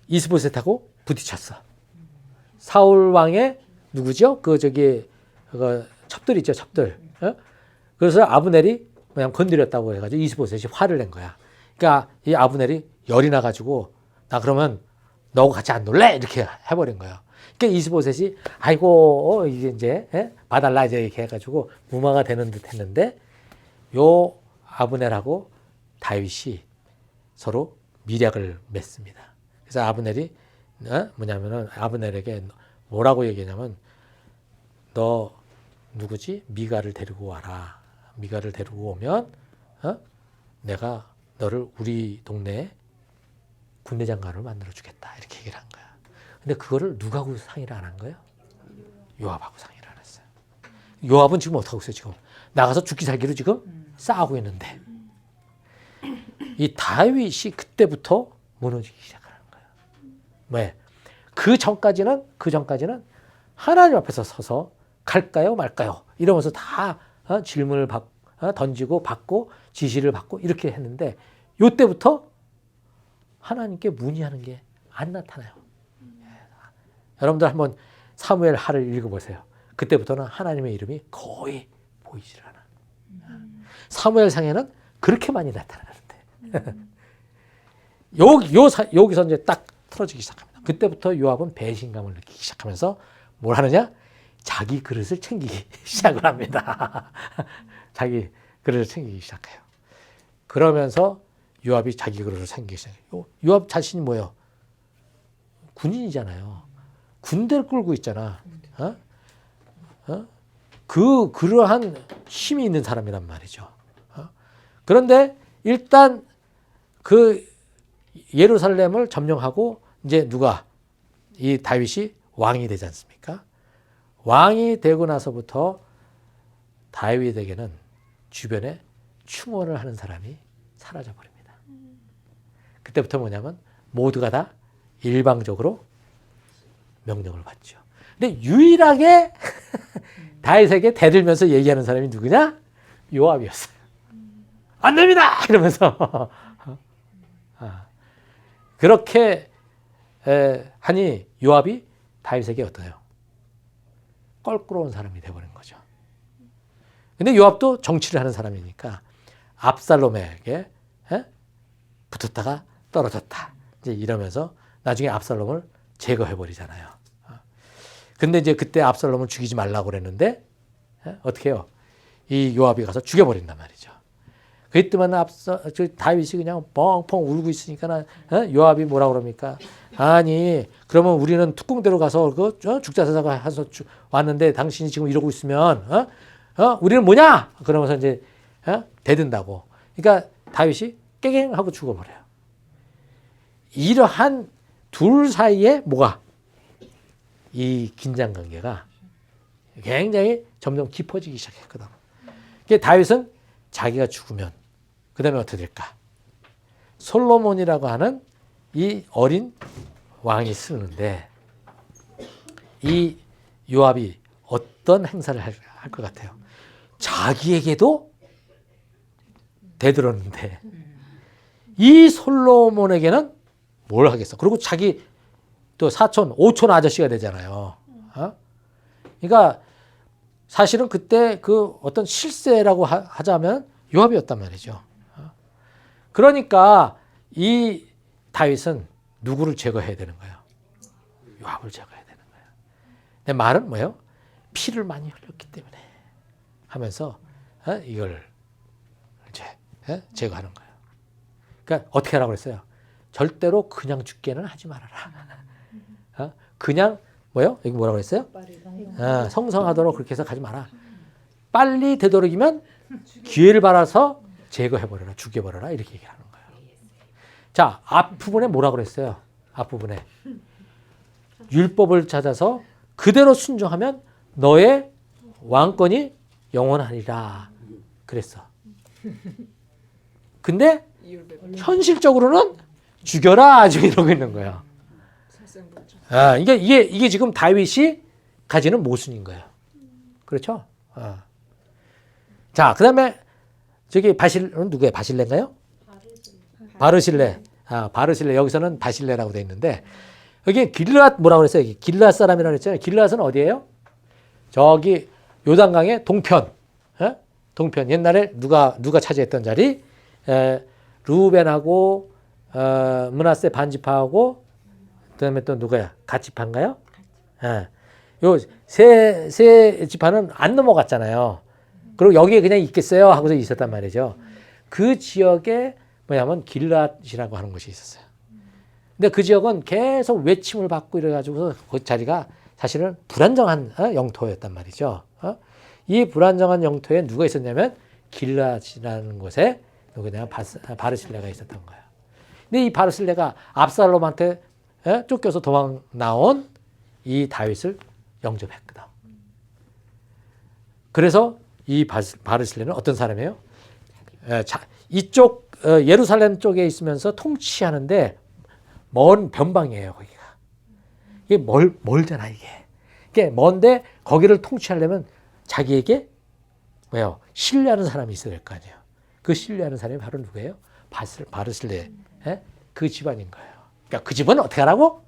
이스보셋하고 부딪혔어. 사울 왕의 누구죠? 그 첩들 있죠, 첩들. 그래서 아브넬이 그냥 건드렸다고 해가지고 이스보셋이 화를 낸 거야. 그러니까 이 아브넬이 열이 나가지고 나 그러면 너하고 같이 안 놀래? 이렇게 해버린 거예요. 그러니까 이스보셋이 아이고 이게 이제 봐달라 이제 이렇게 해가지고 무마가 되는 듯 했는데 요 아브넬하고 다윗이 서로 미략을 맺습니다. 그래서 아브넬이 뭐냐면은 아브넬에게 뭐라고 얘기하냐면 너 누구지? 미가를 데리고 와라. 미가를 데리고 오면 내가 너를 우리 동네에 군대 장관을 만들어 주겠다. 이렇게 얘기를 한 거야. 근데 그거를 누구하고 상의를 안 한 거예요? 요압하고 상의를 안 했어요. 요압은 지금 어떻게 하고 있어요? 지금 나가서 죽기 살기로 지금 싸우고 있는데 이 다윗이 그때부터 무너지기 시작하는 거예요. 왜? 그 전까지는 하나님 앞에서 서서 갈까요 말까요 이러면서 다 질문을 던지고 받고 지시를 받고 이렇게 했는데 요때부터 하나님께 문의하는 게 안 나타나요. 여러분들 한번 사무엘 하를 읽어보세요. 그때부터는 하나님의 이름이 거의 보이질 않아. 사무엘 상에는 그렇게 많이 나타나는데 여기서 이제 딱 틀어지기 시작합니다. 그때부터 요압은 배신감을 느끼기 시작하면서 뭘 하느냐? 자기 그릇을 챙기기 시작을 합니다. 자기 그릇을 챙기기 시작해요. 그러면서 요압이 자기 그릇을 챙기기 시작해요. 요압 자신이 뭐예요? 군인이잖아요. 군대를 끌고 있잖아. 그러한 힘이 있는 사람이란 말이죠. 그런데 일단 그 예루살렘을 점령하고 이제 누가 이 다윗이 왕이 되지 않습니까? 왕이 되고 나서부터 다윗에게는 주변에 충원을 하는 사람이 사라져 버립니다. 그때부터 뭐냐면 모두가 다 일방적으로 명령을 받죠. 근데 유일하게 다윗에게 대들면서 얘기하는 사람이 누구냐? 요압이었어요. 안 됩니다! 이러면서 그렇게 하니 요압이 다윗에게 어떠해요? 껄끄러운 사람이 되어버린 거죠. 근데 요압도 정치를 하는 사람이니까 압살롬에게 붙었다가 떨어졌다. 이제 이러면서 나중에 압살롬을 제거해버리잖아요. 근데 이제 그때 압살롬을 죽이지 말라고 그랬는데 어떻게 해요? 이 요압이 가서 죽여버린단 말이죠. 그랬더만 다윗이 그냥 뻥뻥 울고 있으니까 요압이 뭐라 그럽니까? 아니 그러면 우리는 특공대로 가서 죽자사자가 해서 왔는데 당신이 지금 이러고 있으면 우리는 뭐냐? 그러면서 이제 대든다고. 그러니까 다윗이 깨갱하고 죽어버려요. 이러한 둘 사이에 뭐가 이 긴장 관계가 굉장히 점점 깊어지기 시작했거든. 그러니까 다윗은 자기가 죽으면 그 다음에 어떻게 될까? 솔로몬이라고 하는 이 어린 왕이 쓰는데 이 요압이 어떤 행사를 할 것 같아요? 자기에게도 대들었는데 이 솔로몬에게는 뭘 하겠어? 그리고 자기 또 사촌, 오촌 아저씨가 되잖아요. 그러니까 사실은 그때 그 어떤 실세라고 하자면 요압이었단 말이죠. 그러니까 이 다윗은 누구를 제거해야 되는 거예요? 요압을 제거해야 되는 거예요. 내 말은 뭐예요? 피를 많이 흘렸기 때문에 하면서 이걸 이제 제거하는 거예요. 그러니까 어떻게 하라고 그랬어요? 절대로 그냥 죽게는 하지 말아라. 그냥 뭐요? 여기 뭐라고 그랬어요? 성성하도록 그렇게 해서 가지 마라. 빨리 되도록이면 기회를 받아서 제거해버려라, 죽여버려라 이렇게 얘기를 하는 거예요. 자, 앞부분에 뭐라고 그랬어요? 앞부분에 율법을 찾아서 그대로 순종하면 너의 왕권이 영원하리라 그랬어. 근데 현실적으로는 죽여라 지금 이러고 있는 거예요. 아, 이게 지금 다윗이 가지는 모순인 거예요. 그렇죠? 자, 그다음에 저기 바실은 누구예요? 바실레인가요? 바르실레. 바르실레. 여기서는 바실레라고 돼 있는데 여기 길르앗 뭐라고 그랬어요? 길르앗 사람이라고 그랬잖아요. 길르앗은 어디예요? 저기 요단강의 동편. 동편. 옛날에 누가 차지했던 자리? 루벤하고 므낫세 반지파하고 그다음에 또 누구야? 갓지파인가요? 요 세 지파는 안 넘어갔잖아요. 그리고 여기에 그냥 있겠어요 하고서 있었단 말이죠. 그 지역에 뭐냐면 길르앗이라고 하는 곳이 있었어요. 근데 그 지역은 계속 외침을 받고 이래가지고 그 자리가 사실은 불안정한 영토였단 말이죠. 이 불안정한 영토에 누가 있었냐면 길르앗이라는 곳에 누구냐 바르실레가 있었던 거예요. 근데 이 바르실레가 압살롬한테 쫓겨서 도망 나온 이 다윗을 영접했거든. 그래서 이 바르실레는 어떤 사람이에요? 이쪽 예루살렘 쪽에 있으면서 통치하는데 먼 변방이에요, 거기가. 이게 멀잖아, 이게. 이게 먼데 거기를 통치하려면 자기에게 뭐요? 신뢰하는 사람이 있어야 될 거 아니에요. 그 신뢰하는 사람이 바로 누구예요? 바르실레. 그 집안인 거예요. 그러니까 그 집은 어떻게 하라고?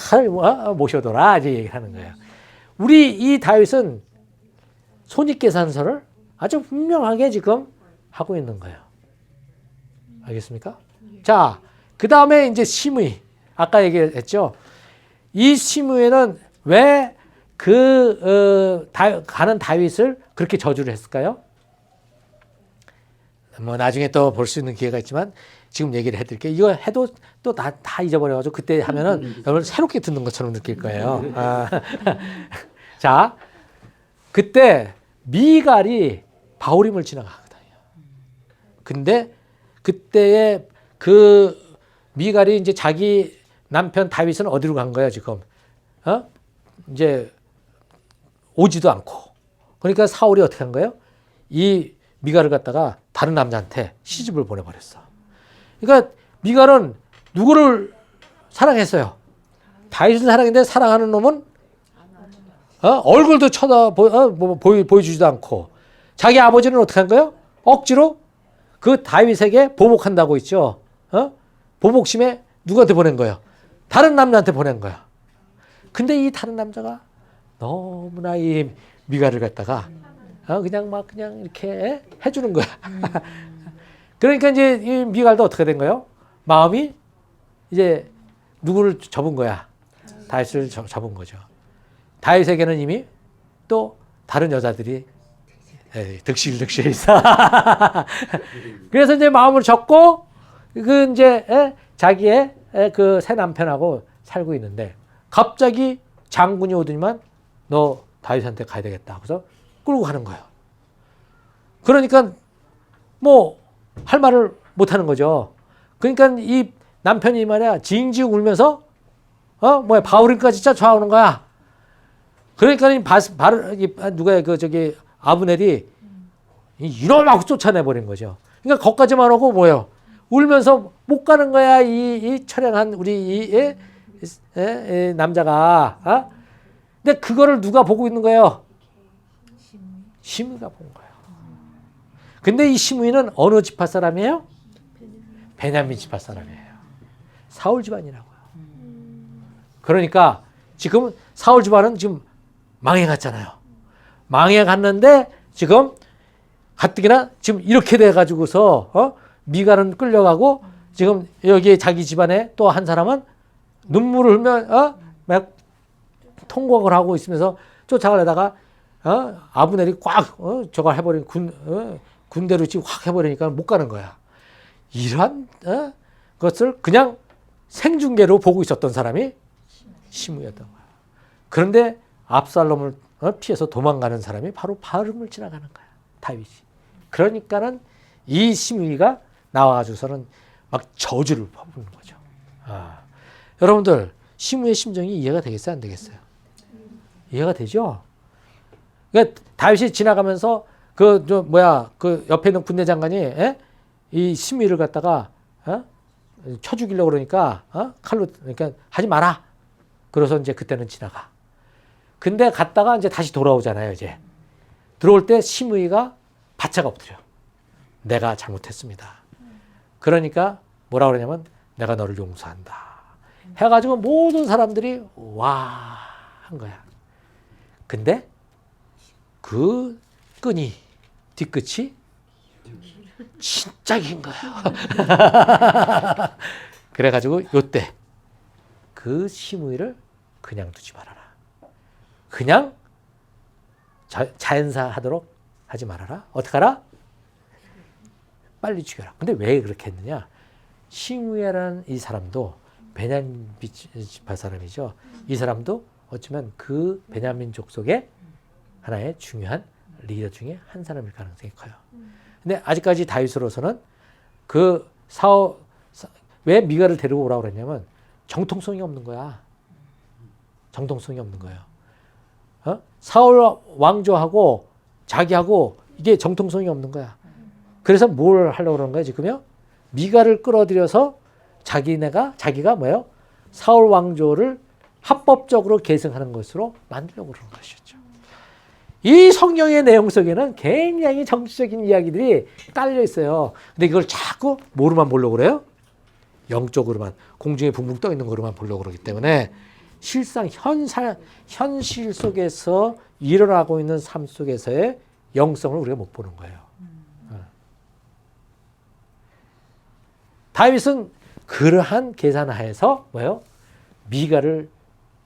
잘 모셔둬라 이제 얘기를 하는 거예요. 우리 이 다윗은 손익계산서를 아주 분명하게 지금 하고 있는 거예요. 알겠습니까? 자, 그 다음에 이제 시므이. 아까 얘기했죠. 이 시므이는 왜 가는 다윗을 그렇게 저주를 했을까요? 뭐 나중에 또 볼 수 있는 기회가 있지만 지금 얘기를 해드릴게요. 이거 해도 또 다 잊어버려가지고 그때 하면은 여러분 새롭게 듣는 것처럼 느낄 거예요. 자, 그때 미갈이 바후림을 지나가거든요. 근데 그때의 그 미갈이 이제 자기 남편 다윗은 어디로 간 거야 지금? 이제 오지도 않고. 그러니까 사울이 어떻게 한 거예요? 이 미갈을 갖다가 다른 남자한테 시집을 보내버렸어. 그러니까 미갈은 누구를 사랑했어요? 다윗을 사랑했는데 사랑하는 놈은 얼굴도 보여주지도 않고 자기 아버지는 어떻게 한 거예요? 억지로 그 다윗에게 보복한다고 있죠. 보복심에 누구한테 보낸 거예요? 다른 남자한테 보낸 거야. 근데 이 다른 남자가 너무나 이 미갈을 갖다가 그냥 이렇게 해주는 거야. 그러니까 이제 이 미갈도 어떻게 된 거예요? 마음이 이제 누구를 접은 거야? 다윗을 접은 거죠. 다윗에게는 이미 또 다른 여자들이 득실득실 있어. 그래서 이제 마음을 접고 그 이제 자기의 그 새 남편하고 살고 있는데 갑자기 장군이 오더니만 너 다윗한테 가야 되겠다. 그래서 끌고 가는 거예요. 그러니까 뭐 할 말을 못 하는 거죠. 그러니까 이 남편이 말이야 징징 울면서 바울인까지 쫓아오는 거야. 그러니까 누가 저기 아브넬이 이놈하고 쫓아내 버린 거죠. 그러니까 거기까지만 오고 뭐예요? 울면서 못 가는 거야. 이 처량한 우리 이 남자가. 근데 그거를 누가 보고 있는 거예요? 시므이가 본 거예요. 근데 이 시므이는 어느 지파 사람이에요? 베냐민 지파 사람이에요. 사울 집안이라고요. 그러니까 지금 사울 집안은 지금 망해갔잖아요. 망해갔는데 지금 가뜩이나 지금 이렇게 돼가지고서 미갈은 끌려가고 지금 여기 자기 집안에 또 한 사람은 눈물을 흘며 막 통곡을 하고 있으면서 쫓아가려다가 아브넬이 꽉 저걸 해버린 군대로 지금 확 해버리니까 못 가는 거야. 이러한 것을 그냥 생중계로 보고 있었던 사람이 시므이였던 거야. 그런데 압살롬을 피해서 도망가는 사람이 바로 바름을 지나가는 거야. 다윗이. 그러니까는 이 시므이가 나와가지고서는 막 저주를 퍼부는 거죠. 여러분들 시므이의 심정이 이해가 되겠어요? 안 되겠어요? 이해가 되죠? 그러니까 다윗이 지나가면서 그 옆에 있는 군대 장관이 이 시므이를 갖다가 쳐 죽이려고 그러니까 칼로 그러니까 하지 마라. 그래서 이제 그때는 지나가. 근데 갔다가 이제 다시 돌아오잖아요. 이제 들어올 때 시므이가 바짝 엎드려. 내가 잘못했습니다. 그러니까 뭐라 그러냐면 내가 너를 용서한다. 해가지고 모든 사람들이 와 한 거야. 근데 그 끈이 뒤끝이 진짜 긴 거예요. 그래가지고 요때 그 시므이를 그냥 두지 말아라. 그냥 자연사 하도록 하지 말아라. 어떻게 하라? 빨리 죽여라. 근데 왜 그렇게 했느냐? 시므이라는 이 사람도 베냐민 지파 사람이죠. 이 사람도 어쩌면 그 베냐민족 속에 하나의 중요한 리더 중에 한 사람일 가능성이 커요. 근데 아직까지 다윗으로서는 그 왜 미가를 데리고 오라고 그랬냐면 정통성이 없는 거야. 정통성이 없는 거예요. 사울 왕조하고 자기하고 이게 정통성이 없는 거야. 그래서 뭘 하려고 그러는 거야, 지금요? 미가를 끌어들여서 자기가 뭐예요? 사울 왕조를 합법적으로 계승하는 것으로 만들려고 그러는 것이었죠. 이 성경의 내용 속에는 굉장히 정치적인 이야기들이 깔려 있어요. 근데 이걸 자꾸 뭐로만 보려고 그래요? 영적으로만, 공중에 붕붕 떠 있는 거로만 보려고 그러기 때문에 실상 현실 속에서 일어나고 있는 삶 속에서의 영성을 우리가 못 보는 거예요. 다윗은 그러한 계산하에서 뭐예요? 미가를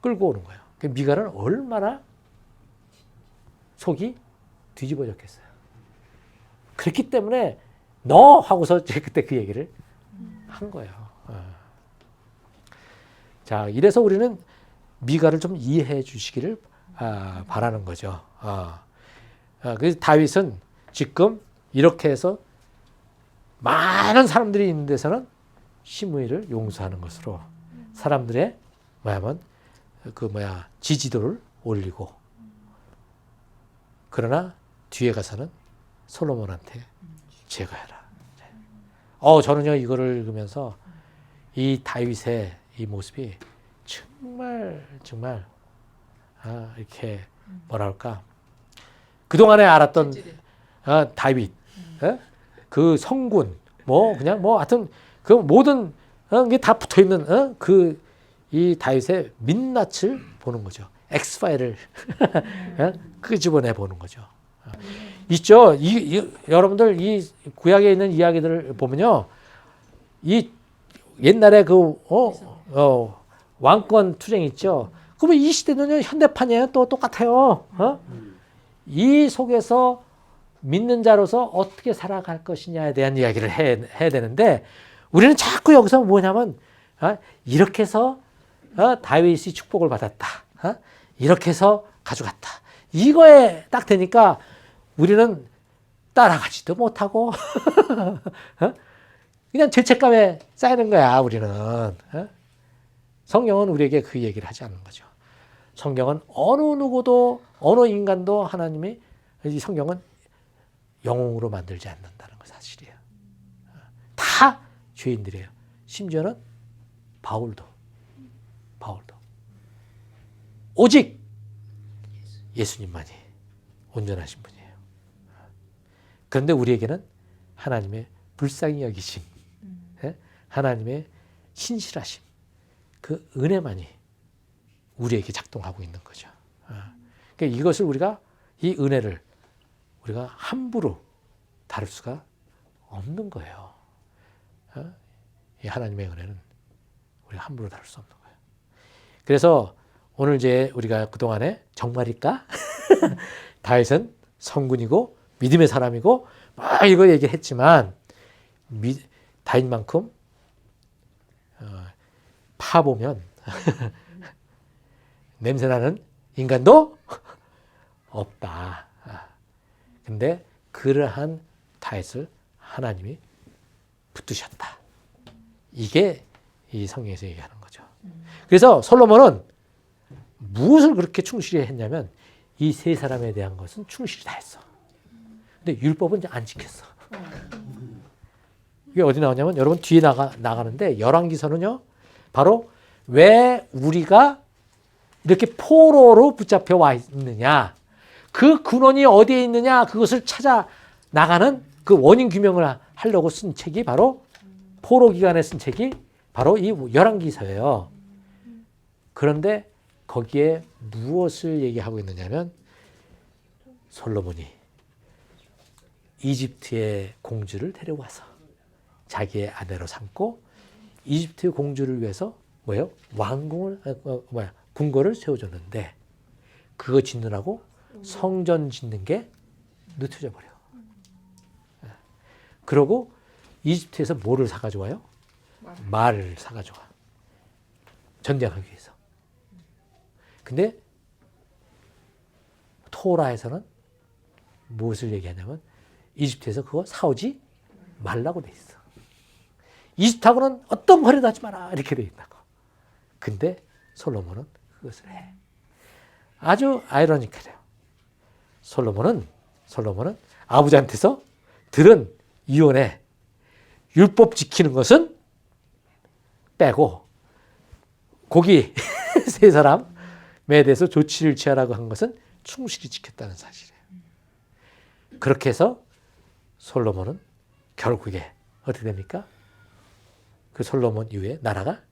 끌고 오는 거예요. 미가는 얼마나 속이 뒤집어졌겠어요. 그렇기 때문에 너 하고서 그때 그 얘기를 한 거예요. 자, 이래서 우리는 미가를 좀 이해해 주시기를 바라는 거죠. 그래서 다윗은 지금 이렇게 해서 많은 사람들이 있는 데서는 시므이를 용서하는 것으로 사람들의 지지도를 올리고, 그러나 뒤에 가서는 솔로몬한테 제거해라. 저는요 이거를 읽으면서 이 다윗의 이 모습이 정말 이렇게 뭐랄까, 그동안에 알았던 다윗, 그 성군, 하여튼 그 모든 게 다 붙어 있는 이 다윗의 민낯을 보는 거죠. 엑스파일을 끄집어내 보는 거죠. 있죠. 여러분들 이 구약에 있는 이야기들을 보면요, 이 옛날에 그 왕권 투쟁 있죠. 그러면 이 시대는요 현대판이에요. 또 똑같아요. 이 속에서 믿는 자로서 어떻게 살아갈 것이냐에 대한 이야기를 해야 되는데, 우리는 자꾸 여기서 뭐냐면 이렇게 해서 다윗이 축복을 받았다. 이렇게 해서 가져갔다. 이거에 딱 되니까 우리는 따라가지도 못하고 그냥 죄책감에 쌓이는 거야, 우리는. 성경은 우리에게 그 얘기를 하지 않는 거죠. 성경은 어느 누구도, 어느 인간도 하나님이, 이 성경은 영웅으로 만들지 않는다는 거 사실이에요. 다 죄인들이에요. 심지어는 바울도. 오직 예수님만이 온전하신 분이에요. 그런데 우리에게는 하나님의 불쌍히 여기심, 하나님의 신실하심, 그 은혜만이 우리에게 작동하고 있는 거죠. 그러니까 이것을 이 은혜를 우리가 함부로 다룰 수가 없는 거예요. 이 하나님의 은혜는 우리가 함부로 다룰 수 없는 거예요. 그래서 오늘 이제 우리가 그동안에 정말일까? 다윗은 성군이고 믿음의 사람이고 막 이거 얘기했지만 다윗만큼 파보면 냄새나는 인간도 없다. 근데 그러한 다윗을 하나님이 붙드셨다. 이게 이 성경에서 얘기하는 거죠. 그래서 솔로몬은 무엇을 그렇게 충실히 했냐면 이 세 사람에 대한 것은 충실히 다 했어. 근데 율법은 이제 안 지켰어. 이게 어디 나오냐면 여러분 뒤에 나가는데 열왕기서는요. 바로 왜 우리가 이렇게 포로로 붙잡혀 와 있느냐. 그 근원이 어디에 있느냐. 그것을 찾아 나가는 그 원인 규명을 하려고 쓴 책이 바로 포로 기간에 쓴 책이 바로 이 열왕기서예요. 그런데 거기에 무엇을 얘기하고 있느냐면 솔로몬이 이집트의 공주를 데려와서 자기의 아내로 삼고 이집트의 공주를 위해서 뭐예요? 왕궁을 궁궐을 세워줬는데 그거 짓느라고 성전 짓는 게 늦춰져 버려. 그러고 이집트에서 뭐를 사가져와요? 말을 사가져와. 전쟁하기 위해서. 근데 토라에서는 무엇을 얘기하냐면 이집트에서 그거 사오지 말라고 돼 있어. 이집트하고는 어떤 거래도 하지 마라 이렇게 돼 있다고. 근데 솔로몬은 그것을 해. 아주 아이러니컬해요. 솔로몬은 아버지한테서 들은 이혼에 율법 지키는 것은 빼고 거기 세 사람에 대해서 조치를 취하라고 한 것은 충실히 지켰다는 사실이에요. 그렇게 해서 솔로몬은 결국에 어떻게 됩니까? 그 솔로몬 이후에 나라가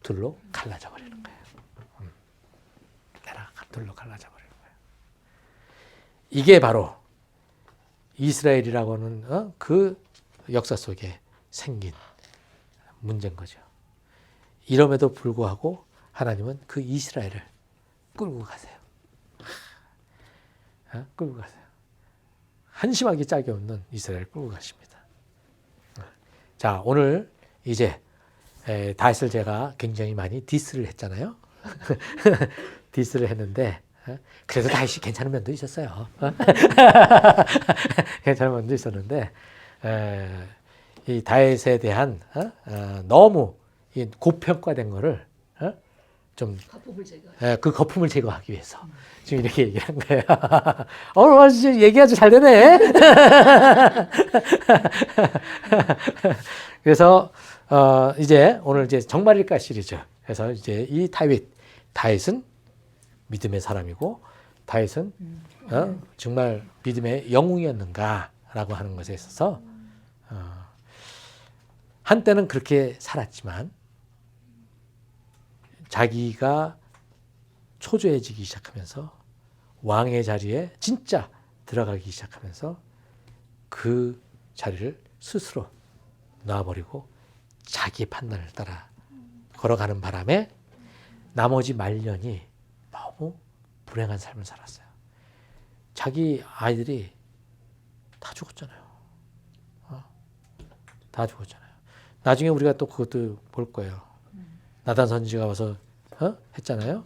둘로 갈라져 버리는 거예요. 나라가 둘로 갈라져 버리는 거예요. 이게 바로 이스라엘이라고 하는 그 역사 속에 생긴 문제인 거죠. 이럼에도 불구하고 하나님은 그 이스라엘을 끌고 가세요. 끌고 가세요. 한심하기 짝이 없는 이스라엘을 끌고 가십니다. 자, 오늘 이제 다윗을 제가 굉장히 많이 디스를 했잖아요. 디스를 했는데 그래도 다윗이 괜찮은 면도 있었어요. 괜찮은 면도 있었는데 이 다윗에 대한 너무 고평가된 거를 좀 그 거품을 제거하기 위해서 지금 이렇게 얘기를 한 거예요. 오늘 진짜 얘기 아주 잘 되네. 그래서 이제 오늘 이제 정말일까 시리즈. 그래서 이제 이 다윗은 믿음의 사람이고 다윗은 정말 믿음의 영웅이었는가라고 하는 것에 있어서 한때는 그렇게 살았지만 자기가 초조해지기 시작하면서 왕의 자리에 진짜 들어가기 시작하면서 그 자리를 스스로 놔버리고 자기 판단을 따라 걸어가는 바람에 나머지 말년이 너무 불행한 삶을 살았어요. 자기 아이들이 다 죽었잖아요. 다 죽었잖아요. 나중에 우리가 또 그것도 볼 거예요. 나단 선지가 와서 했잖아요.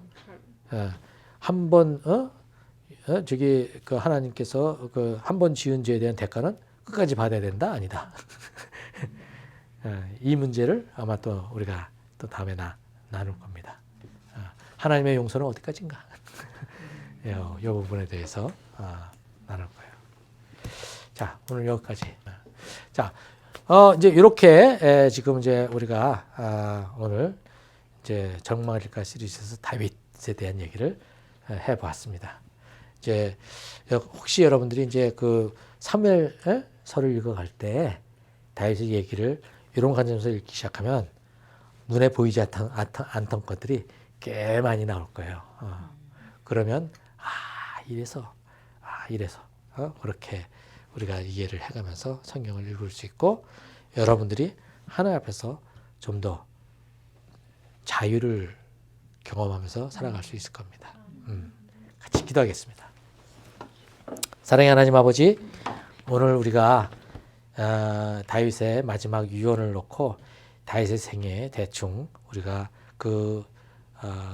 한번 저기 그 하나님께서 그 한 번 지은 죄에 대한 대가는 끝까지 받아야 된다 아니다. 이 문제를 아마 또 우리가 또 다음에 나눌 겁니다. 하나님의 용서는 어디까지인가? 이 부분에 대해서 나눌 거예요. 자, 오늘 여기까지. 자, 이제 이렇게 지금 이제 우리가 오늘 이제 정말일까 시리즈에서 다윗에 대한 얘기를 해보았습니다. 이제 혹시 여러분들이 이제 그 사무엘서를 읽어갈 때 다윗의 얘기를 이런 관점에서 읽기 시작하면 눈에 보이지 않던 것들이 꽤 많이 나올 거예요. 그러면 이래서 그렇게 우리가 이해를 해가면서 성경을 읽을 수 있고 여러분들이 하나님 앞에서 좀 더 자유를 경험하면서 살아갈 수 있을 겁니다. 같이 기도하겠습니다. 사랑의 하나님 아버지, 오늘 우리가 다윗의 마지막 유언을 놓고 다윗의 생애에 대충 우리가 그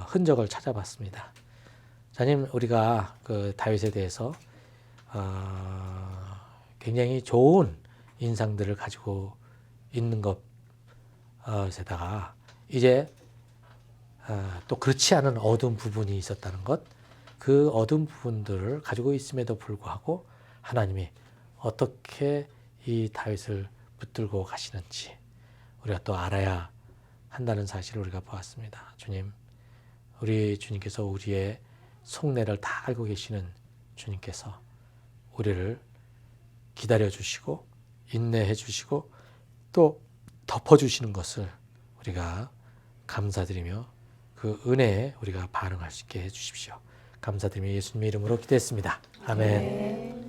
흔적을 찾아봤습니다. 자님, 우리가 그 다윗에 대해서 굉장히 좋은 인상들을 가지고 있는 것에다가 이제 또 그렇지 않은 어두운 부분이 있었다는 것, 그 어두운 부분들을 가지고 있음에도 불구하고 하나님이 어떻게 이 다윗을 붙들고 가시는지 우리가 또 알아야 한다는 사실을 우리가 보았습니다. 주님, 우리 주님께서 우리의 속내를 다 알고 계시는 주님께서 우리를 기다려 주시고 인내해 주시고 또 덮어 주시는 것을 우리가 감사드리며 그 은혜에 우리가 반응할 수 있게 해 주십시오. 감사드리며 예수님의 이름으로 기도했습니다. 아멘.